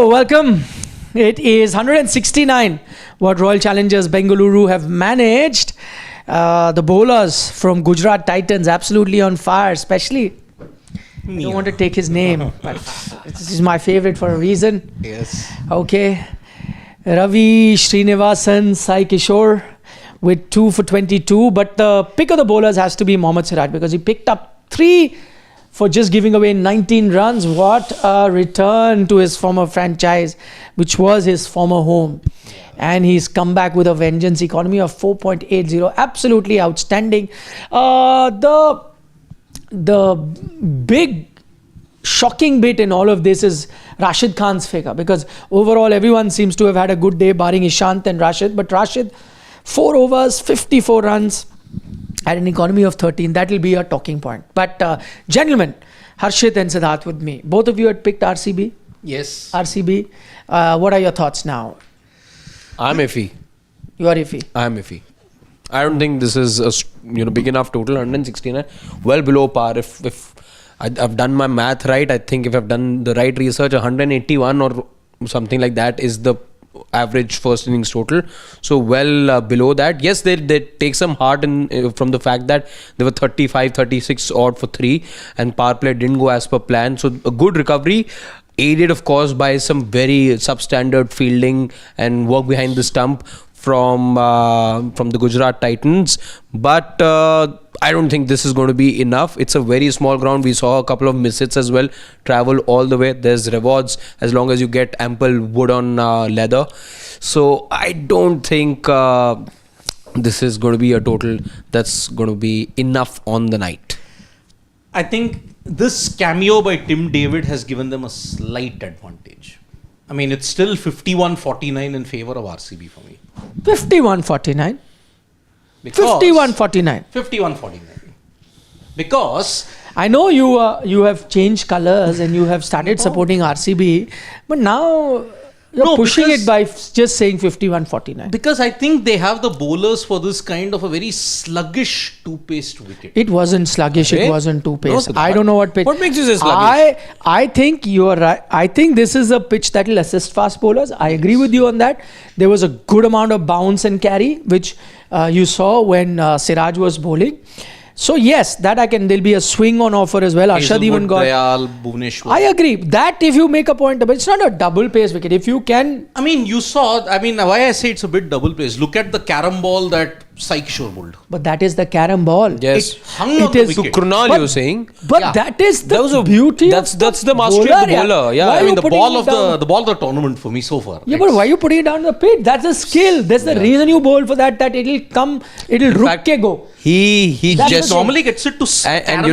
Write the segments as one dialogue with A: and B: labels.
A: Hello, welcome. It is 169 what Royal Challengers Bengaluru have managed. The bowlers from Gujarat Titans absolutely on fire, especially. I don't want to take his name, but this is my favorite for a reason.
B: Yes.
A: Okay. Ravi Srinivasan, Sai Kishore with 2 for 22. But the pick of the bowlers has to be Mohammad Siraj because he picked up 3 for just giving away 19 runs. What a return to his former franchise, which was his former home. And he's come back with a vengeance. Economy of 4.80. Absolutely outstanding. The big shocking bit in all of this is Rashid Khan's figure, because overall everyone seems to have had a good day barring Ishant and Rashid. But Rashid, 4 overs, 54 runs at an economy of 13. That will be a talking point. But gentlemen, Harshit and Siddharth with me. Both of you had picked RCB?
B: Yes.
A: RCB. What are your thoughts now?
C: I'm iffy.
A: You are iffy.
C: I'm iffy. I don't think this is a big enough total. 169, well below par. If I've done my math right, I think if I've done the right research, 181 or something like that is the average first innings total. So well below that. Yes, they take some heart from the fact that they were 35, 36 odd for 3 and power play didn't go as per plan. So a good recovery, aided of course by some very substandard fielding and work behind the stump from the Gujarat Titans. But I don't think this is going to be enough. It's a very small ground. We saw a couple of misses as well. Travel all the way. There's rewards as long as you get ample wood on leather. So I don't think this is going to be a total that's going to be enough on the night.
B: I think this cameo by Tim David has given them a slight advantage. I mean, it's still 51-49 in favor of RCB for me.
A: 51-49. 51-49.
B: 51-49. Because
A: I know you have changed colours and you have started supporting RCB, but now you're pushing it by just saying 51-49.
B: Because I think they have the bowlers for this kind of a very sluggish two-paced wicket.
A: It wasn't sluggish.
C: Okay.
A: It wasn't two-paced.
C: No,
A: I don't know what pitch.
C: What makes you say sluggish?
A: I think you are right. I think this is a pitch that will assist fast bowlers. I agree with you on that. There was a good amount of bounce and carry, which you saw when Siraj was bowling. So yes, that there'll be a swing on offer as well. Arshad even got.
B: Dayal, Bhuvneshwar.
A: I agree. That if you make a point, but it's not a double pace wicket. If you can.
B: I mean, why I say it's a bit double pace. Look at the carom ball that Sai Kishore bowled.
A: But that is the carom ball.
C: Yes.
B: It hung on the wicket.
C: So Krunal, you're saying?
A: But
B: Yeah.
A: that is the
C: That was a
A: beauty.
C: That's the mastery of the bowler. Yeah.
A: Why
B: I
A: are
B: mean,
A: you
B: the
A: putting
B: ball
A: it
B: of
A: down?
B: the ball of the tournament for me so far.
A: Yeah, but why are you putting it down the pitch? That's a skill. That's the reason you bowl for that it'll come, it'll rook ke go.
C: He
A: That's
C: just
A: the
B: normally gets it to
C: and you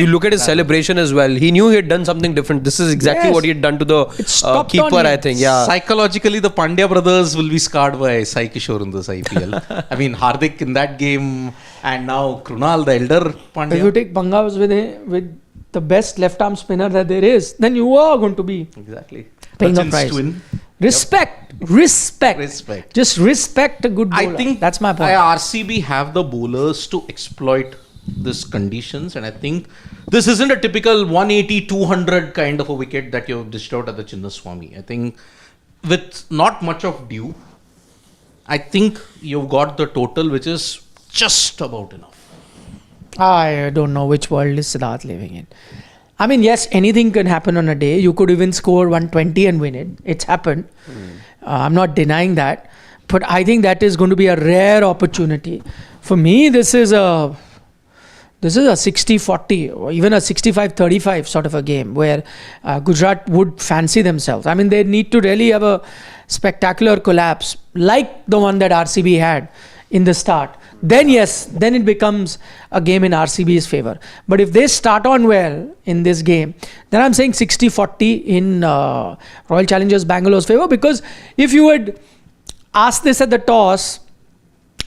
C: look at his celebration as well. He knew he had done something different. This is exactly
A: Yes.
C: what he had done to the
A: stopped
C: keeper,
A: on him.
C: I think. Yeah.
B: Psychologically, the Pandya brothers will be scarred by Sai Kishore in this IPL. I mean, Hardik in that game, and now Krunal, the elder
A: If you
B: Pandya.
A: take Bangas with the best left arm spinner that there is, then you are going to be
B: Exactly.
A: paying the
B: Sachin's
A: price.
B: twin.
A: Respect. Just respect a good bowler.
B: I think
A: that's my point.
B: RCB have the bowlers to exploit this conditions, and I think this isn't a typical 180-200 kind of a wicket that you've dished out at the Chinnaswamy. I think with not much of due, I think you've got the total which is just about enough.
A: I don't know which world is Siddharth living in. I mean, yes, anything can happen on a day. You could even score 120 and win it. It's happened. I'm not denying that. But I think that is going to be a rare opportunity. For me, this is a 60-40 or even a 65-35 sort of a game where Gujarat would fancy themselves. I mean, they need to really have a spectacular collapse like the one that RCB had in the start. Then it becomes a game in RCB's favor. But if they start on well in this game, then I'm saying 60-40 in Royal Challengers Bangalore's favor. Because if you had asked this at the toss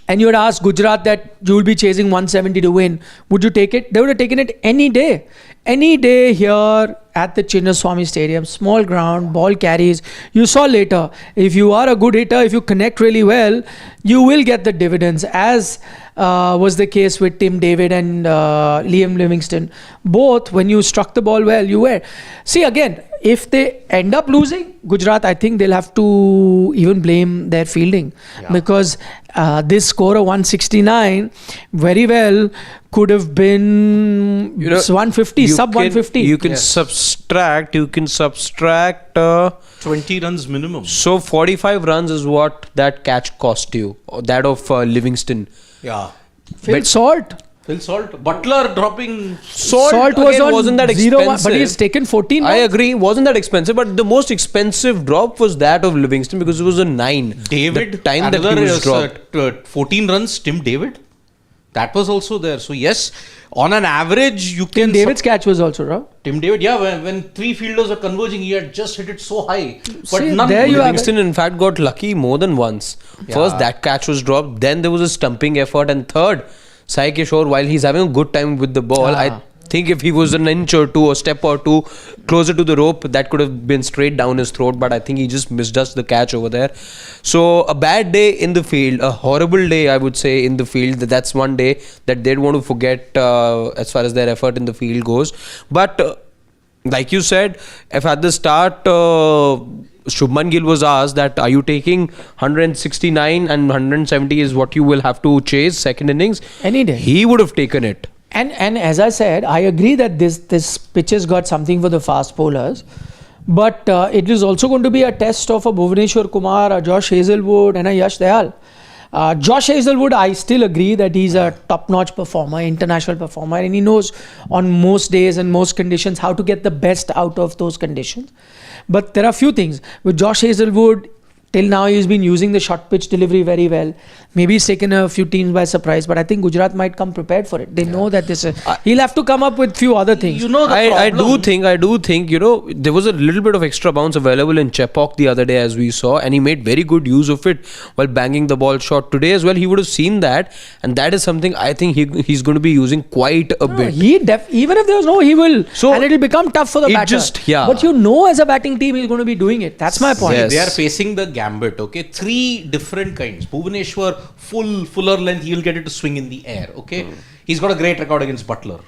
A: and you had asked Gujarat that you will be chasing 170 to win, would you take it? They would have taken it any day. Any day here at the Chinnaswamy Stadium, small ground, ball carries. You saw later, if you are a good hitter, if you connect really well, you will get the dividends, as was the case with Tim David and Liam Livingston. Both, when you struck the ball well, you were. See, again, if they end up losing Gujarat, I think they'll have to even blame their fielding because this score of 169 very well could have been 150, sub 150.
C: You can subtract
B: 20 runs minimum.
C: So 45 runs is what that catch cost you. That of Livingston.
B: Yeah.
A: Phil Salt.
B: Butler dropping.
A: Salt was on
C: wasn't that
A: 0-1,
C: expensive.
A: but he's taken 14
C: I
A: runs.
C: agree, wasn't that expensive, but the most expensive drop was that of Livingston because it was a 9.
B: David,
C: the time that
B: another
C: he was dropped.
B: 14 runs, Tim David. That was also there. So yes, on an average, you can...
A: David's catch was also wrong.
B: Tim David, when three fielders are converging, he had just hit it so high. But
A: See,
B: none...
A: there you have
C: Livingston in fact got lucky more than once. First, that catch was dropped. Then there was a stumping effort. And third, Sai Kishore, while he's having a good time with the ball, I think if he was an inch or two, a step or two closer to the rope, that could have been straight down his throat. But I think he just misjudged the catch over there. So a bad day in the field, a horrible day, I would say, in the field. That's one day that they'd want to forget as far as their effort in the field goes. But like you said, if at the start Shubman Gill was asked that are you taking 169 and 170 is what you will have to chase second innings,
A: any day
C: he would have taken it.
A: And as I said, I agree that this pitch has got something for the fast bowlers, but it is also going to be a test of a Bhuvneshwar Kumar, a Josh Hazlewood and a Yash Dayal. Josh Hazlewood, I still agree that he's a top-notch performer, international performer, and he knows on most days and most conditions how to get the best out of those conditions. But there are a few things. With Josh Hazlewood, till now he's been using the short pitch delivery very well. Maybe he's taken a few teams by surprise, but I think Gujarat might come prepared for it. They know that he'll have to come up with few other things.
B: You know the
C: I do
B: problem.
C: think, there was a little bit of extra bounce available in Chepauk the other day as we saw, and he made very good use of it while banging the ball short. Today as well, he would have seen that, and that is something I think he's going to be using quite a bit.
A: Even if there's he will. And it'll become tough for the batter. But as a batting team, he's going to be doing it. That's my point.
B: They are facing the gambit, okay? 3 different kinds. Bhuvaneshwar, fuller length, he will get it to swing in the air, okay? He's got a great record against Butler.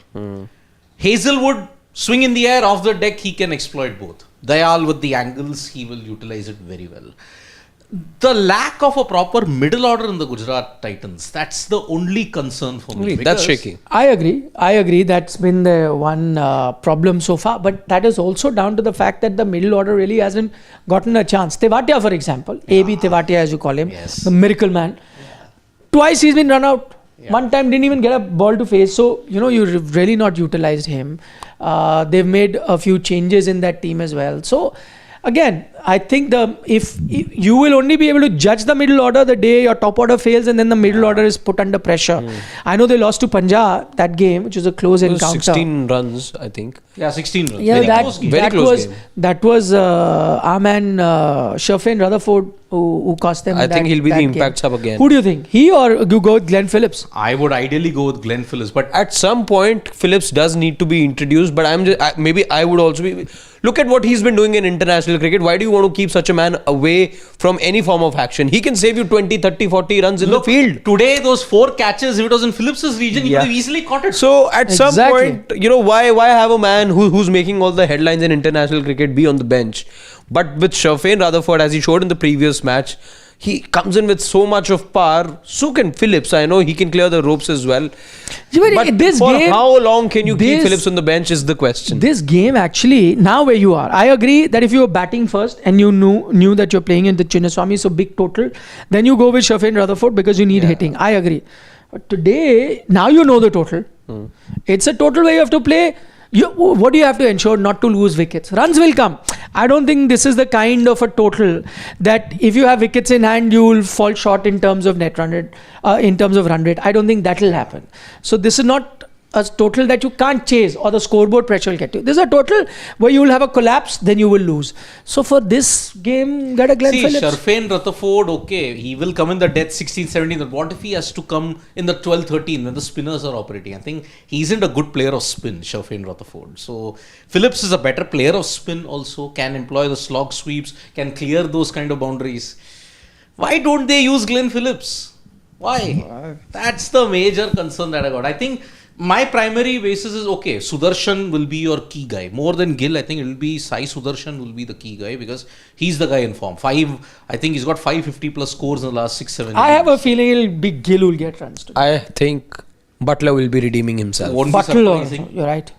B: Hazlewood, swing in the air, off the deck, he can exploit both. Dayal with the angles, he will utilize it very well. The lack of a proper middle order in the Gujarat Titans, that's the only concern for me.
C: That's shaky.
A: I agree. That's been the one problem so far. But that is also down to the fact that the middle order really hasn't gotten a chance. Tewatia, for example, AB Tewatia as you call him, the miracle man. Twice he's been run out. One time didn't even get a ball to face. So, you've really not utilized him. They've made a few changes in that team as well. So, again, I think if you will only be able to judge the middle order the day your top order fails and then the middle order is put under pressure. I know they lost to Punjab that game, which was a close encounter.
C: 16 runs, I think.
B: Yeah, 16 runs.
A: Yeah,
B: Very close game.
A: That was our man Sherfane Rutherford who cost them.
C: I think he'll be the impact sub again.
A: Who do you think? He or you go with Glenn Phillips?
B: I would ideally go with Glenn Phillips, but
C: at some point Phillips does need to be introduced. But maybe I would also be. Look at what he's been doing in international cricket. Why do you want to keep such a man away from any form of action? He can save you 20, 30, 40 runs in the field.
B: Today, those 4 catches, if it was in Phillips's region, he would have easily caught it.
C: So at some point, why have a man who's making all the headlines in international cricket be on the bench? But with Sherfane Rutherford, as he showed in the previous match, he comes in with so much of power. So can Phillips. I know he can clear the ropes as well. But how long can you keep Phillips on the bench is the question.
A: This game actually, now where you are, I agree that if you were batting first and you knew that you're playing in the Chinnaswamy, so big total, then you go with Sherfane Rutherford because you need hitting. I agree. But today, now you know the total. It's a total where you have to play. What do you have to ensure? Not to lose wickets. Runs will come. I don't think this is the kind of a total that if you have wickets in hand, you will fall short in terms of net run rate, in terms of run rate. I don't think that will happen. So this is not a total that you can't chase or the scoreboard pressure will get you. This is a total where you will have a collapse, then you will lose. So for this game, get a Glenn Phillips.
B: Sherfane Rutherford, okay, he will come in the death 16, 17. But what if he has to come in the 12, 13 when the spinners are operating? I think he isn't a good player of spin, Sherfane Rutherford. So Phillips is a better player of spin also, can employ the slog sweeps, can clear those kind of boundaries. Why don't they use Glenn Phillips? Why? That's the major concern that I got. I think My primary basis is okay. Sudarshan will be your key guy. More than Gill, I think it will be Sai Sudarshan will be the key guy because he's the guy in form. I think he's got 550 plus scores in the last 6-7
A: I
B: years.
A: have a feeling it'll be Gill who'll get runs today.
C: I think Butler will be redeeming himself.
B: Won't be
A: Butler,
B: surprising.
A: you're right.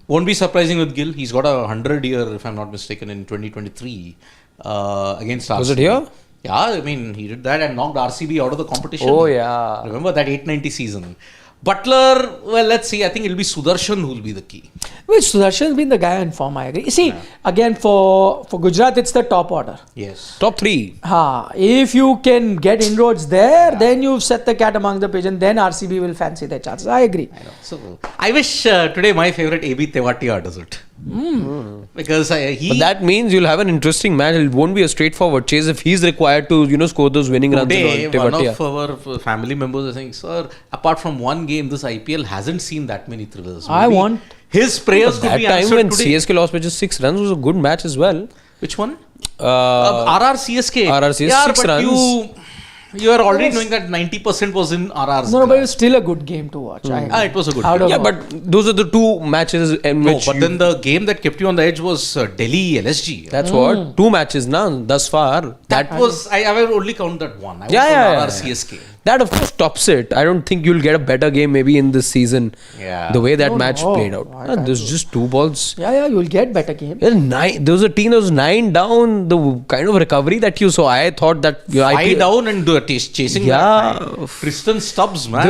B: Won't be surprising with Gill. He's got a 100-year, if I'm not mistaken, in 2023 against RCB.
C: Was it here?
B: Yeah, I mean, he did that and knocked RCB out of the competition.
C: Oh, yeah.
B: Remember that 890 season. Butler, well, let's see. I think it'll be Sudarshan who will be the key.
A: Which Sudarshan's been the guy in form, I agree. You see, again, for Gujarat, it's the top order.
B: Yes.
C: Top 3.
A: If you can get inroads there, then you've set the cat among the pigeons. Then RCB will fancy their chances. I agree.
B: I know. So I wish today my favorite AB Tewatia does it. Because he...
C: But that means you'll have an interesting match. It won't be a straightforward chase if he's required to, score those winning runs.
B: Today,
C: on
B: one
C: Tewatia.
B: of our family members is saying, sir, apart from one game, this IPL hasn't seen that many thrillers.
A: I
B: Maybe
A: want...
B: his prayers could
C: That
B: be
C: time
B: answered
C: when
B: today.
C: CSK lost by just 6 runs was a good match as well.
B: Which one?
C: Uh,
B: CSK.
C: RRCS,
B: Yeah,
C: 6
B: but
C: runs.
B: you are already knowing that 90% was in RR's.
A: No, but it's still a good game to watch. I agree.
B: It was a good
A: Out
B: game.
A: of-
C: Yeah, but those are the 2 matches in
B: No,
C: which
B: but then the game that kept you on the edge was Delhi LSG.
C: that's what 2 matches now thus far.
B: That was, I will only count that one. I was
C: Yeah.
B: on RRCSK.
C: That of course tops it. I don't think you'll get a better game maybe in this season.
B: Yeah.
C: The way that
A: No,
C: match
A: no.
C: played out.
A: Why can't
C: There's
A: you?
C: just 2 balls.
A: Yeah, you'll get better games.
C: There was a team that was 9 down. The kind of recovery that you saw, I thought that
B: Eye down and chasing
C: Yeah.
B: that. Tristan Stubbs, man.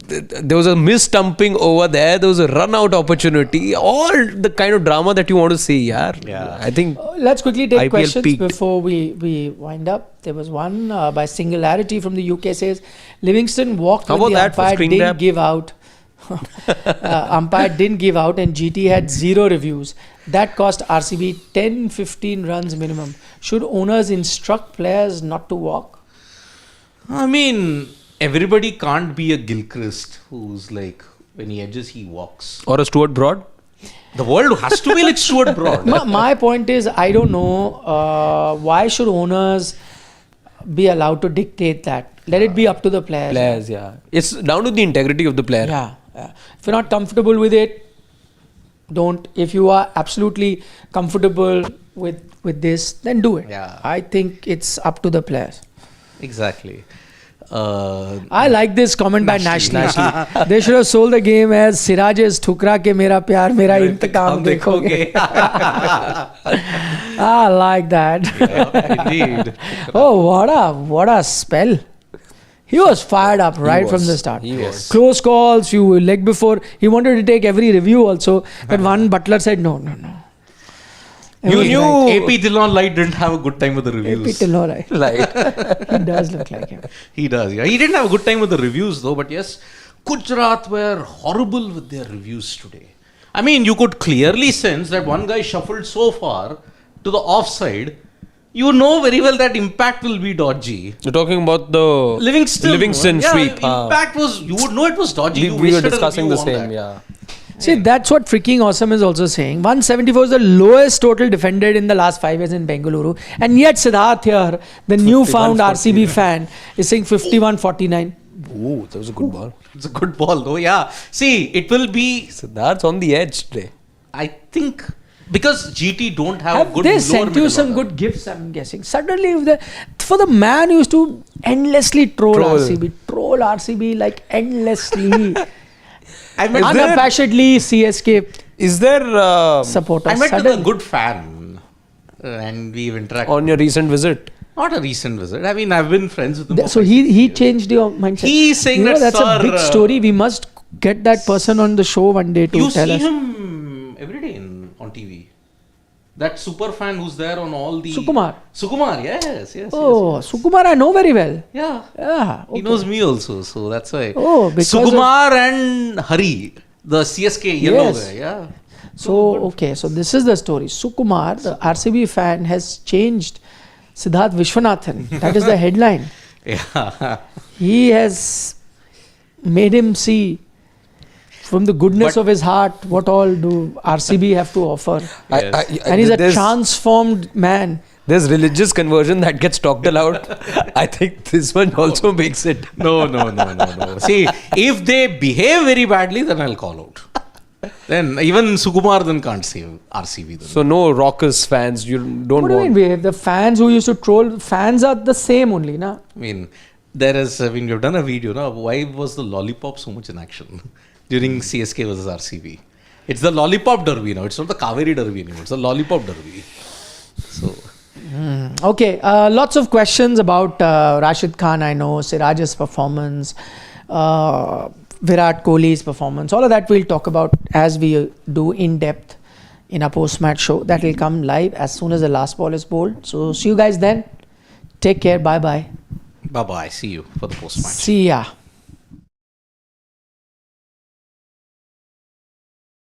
C: There was a mistumping over there. There was a run out opportunity. All the kind of drama that you want to see. Yeah. I think
A: Let's quickly take
C: IPL
A: questions
C: peaked.
A: before we wind up. There was one by Singularity from the UK says Livingston walked
C: How
A: when the
C: about that for
A: umpire
C: screen
A: didn't
C: grab?
A: give out. Umpire didn't give out and GT had 0 reviews. That cost RCB 10-15 runs minimum. Should owners instruct players not to walk?
B: I mean, everybody can't be a Gilchrist who's like, when he edges, he walks.
C: or a Stuart Broad.
B: The world has to be like Stuart Broad.
A: My point is, I don't know why should owners be allowed to dictate that. Let it be up to the players.
C: Players, yeah. It's down to the integrity of the player.
A: Yeah. If you're not comfortable with it, don't. If you are absolutely comfortable with this, then do it.
B: Yeah.
A: I think it's up to the players.
B: Exactly.
A: I like this comment by National. They should have sold the game as Siraj's Thukra ke mera pyar mera intakam dekhoge. I like that.
B: Indeed.
A: Oh, what a spell. He was fired up right from the start.
C: He was.
A: Close calls, few leg before. He wanted to take every review also. But one Butler said no.
C: You
A: He was
C: knew-
A: right.
B: AP Dillon Light didn't have a good time with the reviews.
A: AP till all right.
C: Like,
A: He does look like him.
B: He does, yeah. He didn't have a good time with the reviews though, but yes, Gujarat were horrible with their reviews today. I mean, you could clearly sense that one guy shuffled so far to the offside. You know very well that impact will be dodgy.
C: you're talking about the
B: Livingston
C: sweep.
B: Impact was, you would know it was dodgy. You
C: We were
B: wasted a
C: discussing the
B: review on
C: same,
B: that.
C: yeah.
A: See, that's what freaking awesome is also saying. 174 is the lowest total defended in the last 5 years in Bengaluru. And yet Siddharth here, the newfound RCB fan, is saying 51-49.
C: Ooh, that was a good ball.
B: It's a good ball though, yeah. See, it will be,
C: So that's on the edge today.
B: I think, because GT don't have, a
A: Have
B: good
A: they
B: lower
A: sent you
B: middle
A: some
B: order.
A: good gifts, I'm guessing? Suddenly, for the man who used to endlessly troll RCB like endlessly.
B: I met,
A: Unabashedly CSK
C: Is there
A: supporters.
B: I met with a
A: Suddenly.
B: good fan and we've interacted.
C: on your recent visit?
B: Not a recent visit. I mean, I've been friends with him.
A: So he changed your mindset.
B: He's saying that,
A: that's a big
B: sir,
A: story. We must get that person on the show one day to
B: You
A: tell
B: see
A: us.
B: him every day on TV. That super fan who's there on all the...
A: Sukumar.
B: yes.
A: Oh, Sukumar I know very well.
B: Yeah.
A: Yeah.
B: He knows me also, so that's why.
A: Oh, because
B: Sukumar and Hari, the CSK yellow
A: Yes.
B: guy, yeah.
A: So this is the story. Sukumar, the RCB fan, has changed Siddharth Vishwanathan. That is the headline.
B: Yeah.
A: He has made him see from the goodness of his heart what all do RCB have to offer.
B: Yes.
A: And he's a transformed man.
C: there's religious conversion that gets talked aloud. I think this one also makes it.
B: No. See, if they behave very badly, then I'll call out. Then even Sukumar then can't save RCB. Then.
C: So no raucous fans. You don't
A: What do you
C: want.
A: mean? The fans who used to troll, fans are the same only, na?
B: I mean, we've done a video, na? Why was the lollipop so much in action during CSK versus RCB? It's the lollipop derby now. It's not the Kaveri derby anymore. It's the lollipop derby. So,
A: Okay, lots of questions about Rashid Khan, I know, Siraj's performance, Virat Kohli's performance. All of that we'll talk about as we do in depth in our post-match show. That will come live as soon as the last ball is bowled. So see you guys then. Take care. Bye-bye.
B: bye-bye. See you for the post-match.
A: See ya.